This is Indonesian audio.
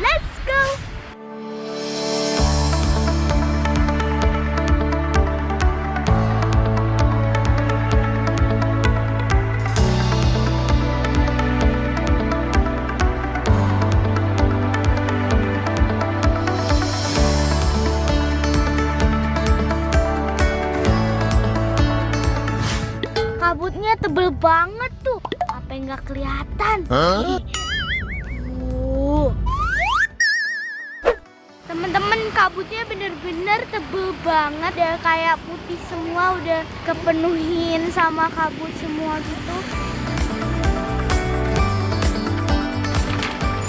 Let's go. Kabutnya tebel banget tuh. Apa yang nggak kelihatan? Temen-temen, kabutnya bener-bener tebel banget ya, kayak putih semua, udah kepenuhin sama kabut semua gitu.